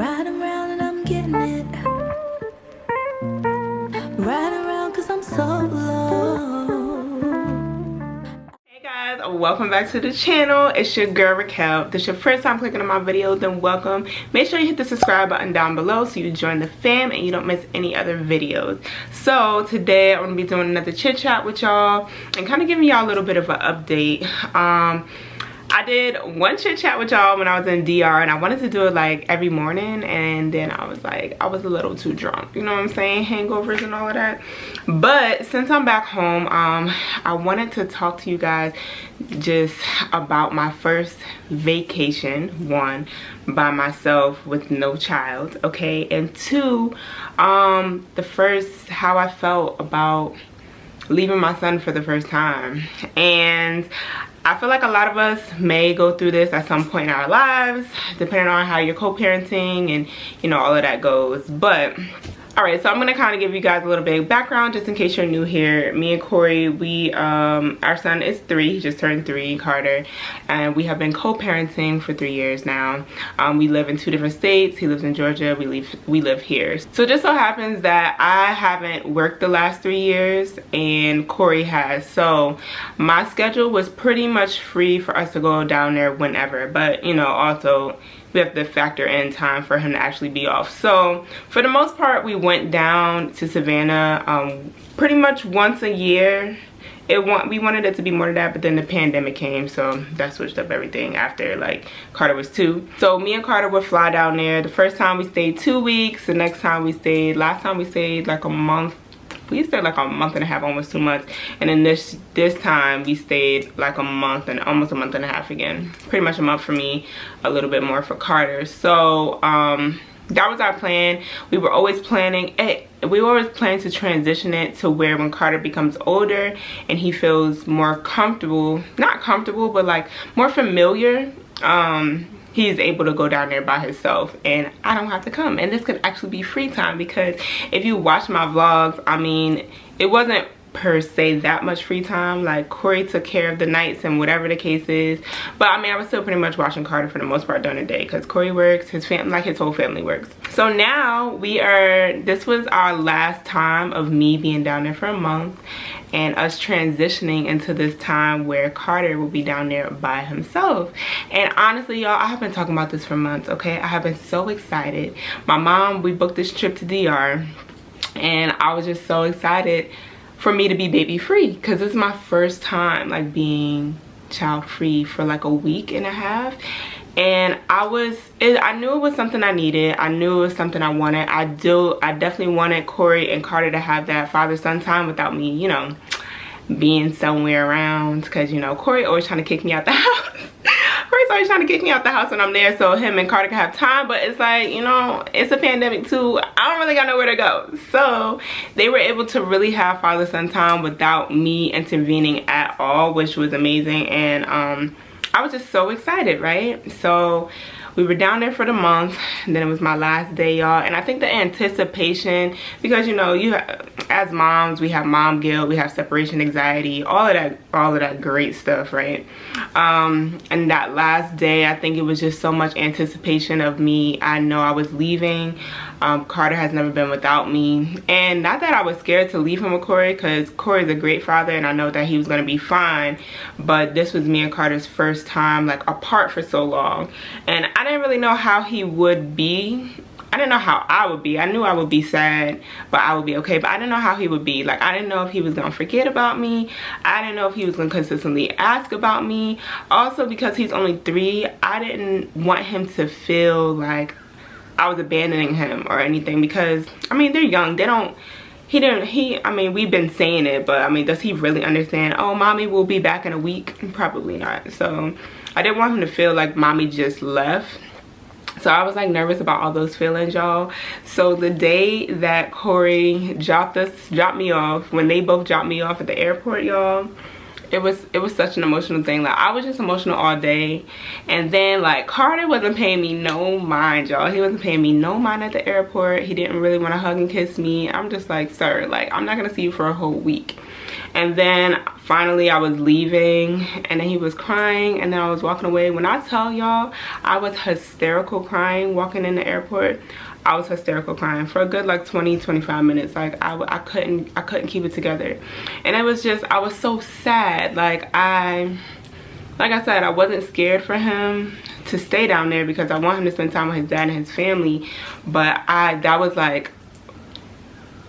Riding around and I'm getting it. Riding around cause I'm so low. Hey guys, welcome back to the channel. It's your girl Raquel. If this is your first time clicking on my videos, then welcome. Make sure you hit the subscribe button down below so you join the fam and you don't miss any other videos. So today I'm gonna be doing another chit chat with y'all and kind of giving y'all a little bit of an update. I did one chit chat with y'all when I was in DR, and I wanted to do it like every morning, and then I was like, I was a little too drunk, you know what I'm saying, hangovers and all of that. But since I'm back home, I wanted to talk to you guys just about my first vacation, one, by myself with no child, okay, and two, the first, how I felt about leaving my son for the first time. And I feel like a lot of us may go through this at some point in our lives, depending on how you're co-parenting and, you know, all of that goes. But alright, so I'm gonna kind of give you guys a little bit of background just in case you're new here. Me and Corey, we our son is 3, he just turned 3, Carter, and we have been co-parenting for 3 years now. We live in 2 different states. He lives in Georgia, we live here. So it just so happens that I haven't worked the last 3 years and Corey has, so my schedule was pretty much free for us to go down there whenever, but you know, also we have to factor in time for him to actually be off. So for the most part, we went down to Savannah pretty much once a year. We wanted it to be more than that, but then the pandemic came, so that switched up everything after like Carter was 2. So me and Carter would fly down there. The first time we stayed 2 weeks. The next time we stayed, last time we stayed like a month. We stayed like a month and a half, almost 2 months, and then this time we stayed like a month and almost a month and a half again. Pretty much a month for me, a little bit more for Carter. So that was our plan. We were always planning to transition it to where when Carter becomes older and he feels more comfortable, not comfortable, but like more familiar, he's able to go down there by himself and I don't have to come, and this could actually be free time, because if you watch my vlogs, I mean, it wasn't per se that much free time. Like Corey took care of the nights and whatever the case is, but I mean, I was still pretty much watching Carter for the most part during the day because Corey works, his family, like his whole family works. So now this was our last time of me being down there for a month and us transitioning into this time where Carter will be down there by himself. And honestly, y'all, I have been talking about this for months, okay? I have been so excited. My mom, we booked this trip to DR and I was just so excited for me to be baby free, because this is my first time like being child free for like a week and a half. And I knew it was something I needed. I knew it was something I wanted. I definitely wanted Corey and Carter to have that father-son time without me, you know, being somewhere around, because you know, Corey always trying to kick me out the house. Corey's always trying to kick me out the house when I'm there so him and Carter can have time, but it's like, you know, it's a pandemic too. I don't really got nowhere to go. So they were able to really have father-son time without me intervening at all, which was amazing. And I was just so excited, right? So we were down there for the month, and then it was my last day, y'all. And I think the anticipation, because you know, as moms, we have mom guilt, we have separation anxiety, all of that great stuff, right? And that last day, I think it was just so much anticipation of me. I know I was leaving. Carter has never been without me, and not that I was scared to leave him with Corey, because Corey's a great father and I know that he was going to be fine, but this was me and Carter's first time like apart for so long, and I didn't really know how he would be. I didn't know how I would be. I knew I would be sad, but I would be okay, but I didn't know how he would be. Like, I didn't know if he was gonna forget about me. I didn't know if he was gonna consistently ask about me. Also, because he's only 3, I didn't want him to feel like I was abandoning him or anything, because I mean, they're young. I mean, we've been saying it, but I mean, does he really understand, oh, mommy will be back in a week? Probably not. So I didn't want him to feel like mommy just left. So I was like nervous about all those feelings, y'all. So the day that Corey dropped me off, when they both dropped me off at the airport, y'all, it was such an emotional thing. Like, I was just emotional all day. And then like Carter wasn't paying me no mind, y'all. He wasn't paying me no mind at the airport. He didn't really want to hug and kiss me. I'm just like, sir, like, I'm not gonna see you for a whole week. And then finally I was leaving, and then he was crying, and then I was walking away. When I tell y'all, I was hysterical crying walking in the airport. I was hysterical crying for a good like 20-25 minutes. Like I couldn't keep it together. And it was just, I was so sad. Like I said, I wasn't scared for him to stay down there because I want him to spend time with his dad and his family. But that was like,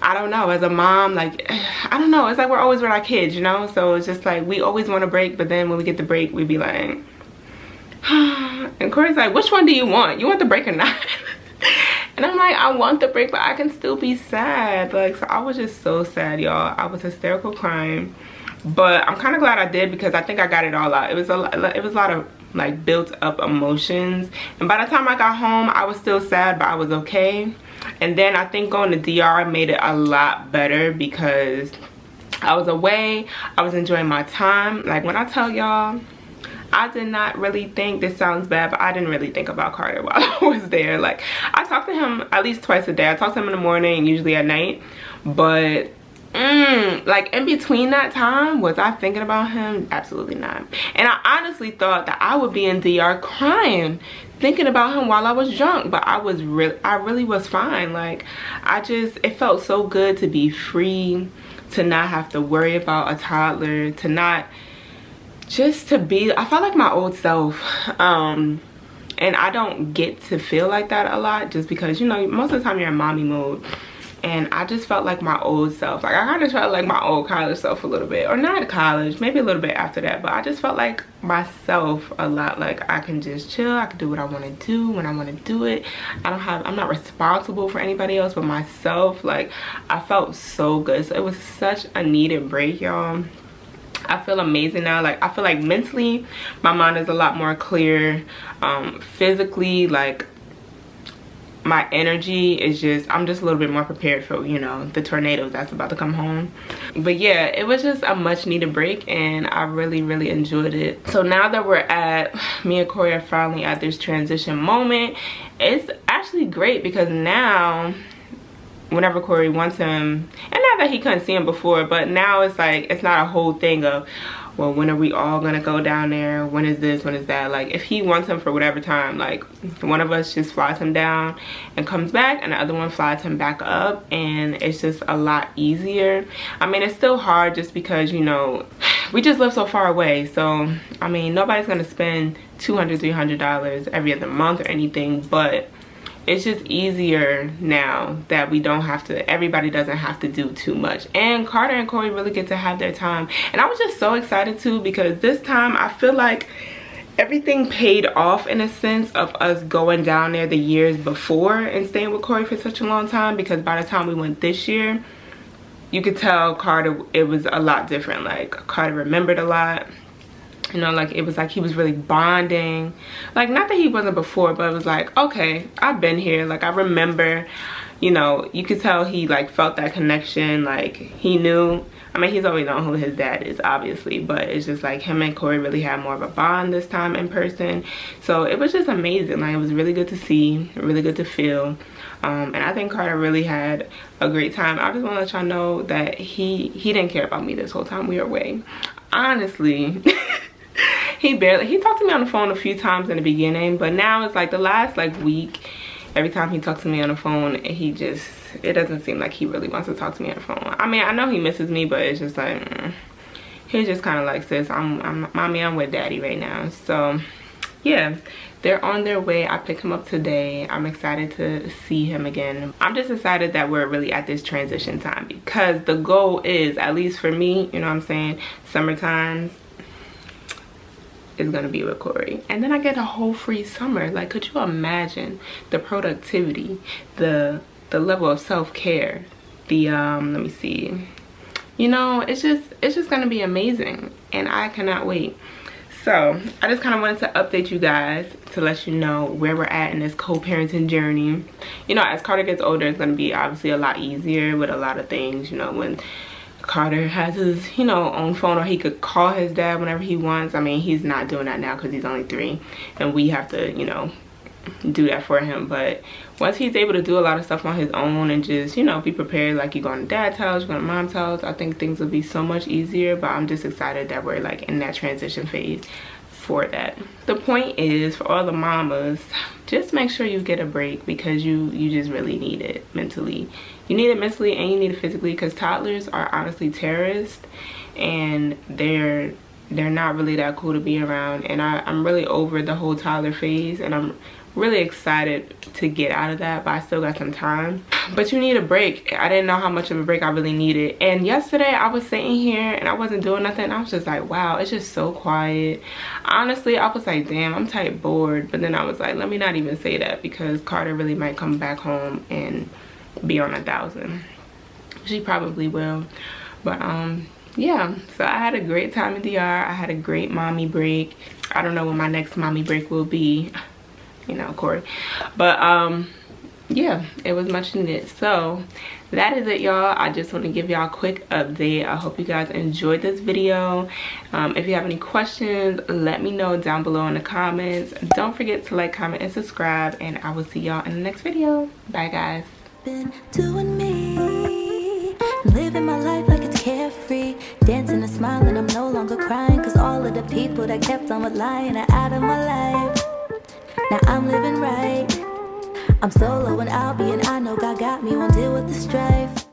I don't know, as a mom, like, I don't know, it's like we're always with our kids, you know? So it's just like, we always want a break, but then when we get the break, we be like, and Corey's like, which one do you want? You want the break or not? And I'm like, I want the break, but I can still be sad. Like, so I was just so sad, y'all. I was hysterical crying. But I'm kind of glad I did, because I think I got it all out. It was a lot of like built up emotions. And by the time I got home, I was still sad, but I was okay. And then I think going to DR made it a lot better, because I was away. I was enjoying my time. Like, when I tell y'all, I did not really think, this sounds bad, but I didn't really think about Carter while I was there. Like, I talked to him at least twice a day. I talked to him in the morning and usually at night. But like, in between that time, was I thinking about him? Absolutely not. And I honestly thought that I would be in DR crying, thinking about him while I was drunk, but I really was fine. Like, it felt so good to be free, to not have to worry about a toddler, to not, just to be, I felt like my old self. And I don't get to feel like that a lot, just because, you know, most of the time you're in mommy mode. And I just felt like my old self. Like, I kind of felt like my old college self a little bit. Or not college, maybe a little bit after that. But I just felt like myself a lot. Like, I can just chill. I can do what I want to do when I want to do it. I'm not responsible for anybody else but myself. Like, I felt so good. So it was such a needed break, y'all. I feel amazing now. Like, I feel like mentally, my mind is a lot more clear. Physically, like, my energy is just, I'm just a little bit more prepared for, you know, the tornadoes that's about to come home. But yeah, it was just a much needed break, and I really enjoyed it. So now that me and Corey are finally at this transition moment, it's actually great, because now whenever Corey wants him, and not that he couldn't see him before, but now it's like, it's not a whole thing of, well, when are we all gonna go down there? When is this? When is that? Like, if he wants him for whatever time, like, one of us just flies him down and comes back, and the other one flies him back up, and it's just a lot easier. I mean, it's still hard just because, you know, we just live so far away. So, I mean, nobody's gonna spend $200, $300 every other month or anything, but it's just easier now that we don't have to, everybody doesn't have to do too much. And Carter and Corey really get to have their time. And I was just so excited too, because this time I feel like everything paid off, in a sense, of us going down there the years before and staying with Corey for such a long time. Because by the time we went this year, you could tell Carter, it was a lot different. Like, Carter remembered a lot. You know, like, it was like he was really bonding. Like, not that he wasn't before, but it was like, okay, I've been here. Like, I remember, you know, you could tell he, like, felt that connection. Like, he knew. I mean, he's always known who his dad is, obviously. But it's just like him and Corey really had more of a bond this time in person. So it was just amazing. Like, it was really good to see, really good to feel. And I think Carter really had a great time. I just want to let y'all know that he didn't care about me this whole time we were away. Honestly. He talked to me on the phone a few times in the beginning, but now it's like the last like week, every time he talks to me on the phone, it doesn't seem like he really wants to talk to me on the phone. I mean, I know he misses me, but it's just like, he's just kind of like, sis, mommy, I'm with daddy right now. So yeah, they're on their way. I picked him up today. I'm excited to see him again. I'm just excited that we're really at this transition time, because the goal is, at least for me, you know what I'm saying, summertime is gonna be with Corey, and then I get a whole free summer. Like, could you imagine the productivity, the level of self-care, the let me see, you know, it's just gonna be amazing, and I cannot wait. So I just kind of wanted to update you guys to let you know where we're at in this co-parenting journey. You know, as Carter gets older, it's gonna be obviously a lot easier with a lot of things. You know, when Carter has his, you know, own phone, or he could call his dad whenever he wants. I mean, he's not doing that now because he's only 3, and we have to, you know, do that for him. But once he's able to do a lot of stuff on his own and just, you know, be prepared, like you go to dad's house, you go to mom's house, I think things will be so much easier. But I'm just excited that we're like in that transition phase for that. The point is, for all the mamas, just make sure you get a break, because you just really need it mentally. You need it mentally and you need it physically, because toddlers are honestly terrorists, and they're not really that cool to be around. And I'm really over the whole toddler phase, and I'm really excited to get out of that, but I still got some time. But you need a break. I didn't know how much of a break I really needed. And yesterday I was sitting here and I wasn't doing nothing. I was just like, wow, it's just so quiet. Honestly, I was like, damn, I'm tight bored. But then I was like, let me not even say that, because Carter really might come back home and be on 1,000. She probably will. But yeah, so I had a great time in DR. I had a great mommy break. I don't know when my next mommy break will be, you know, Corey. But yeah, it was much needed. So that is it, y'all. I just want to give y'all a quick update. I hope you guys enjoyed this video. If you have any questions, let me know down below in the comments. Don't forget to like, comment, and subscribe, and I will see y'all in the next video. Bye, guys. Been doing me, living my life like it's carefree, dancing and smiling, I'm no longer crying, cause all of the people that kept on with lying are out of my life. Now I'm living right, I'm solo and I'll be, and I know God got me, won't deal with the strife.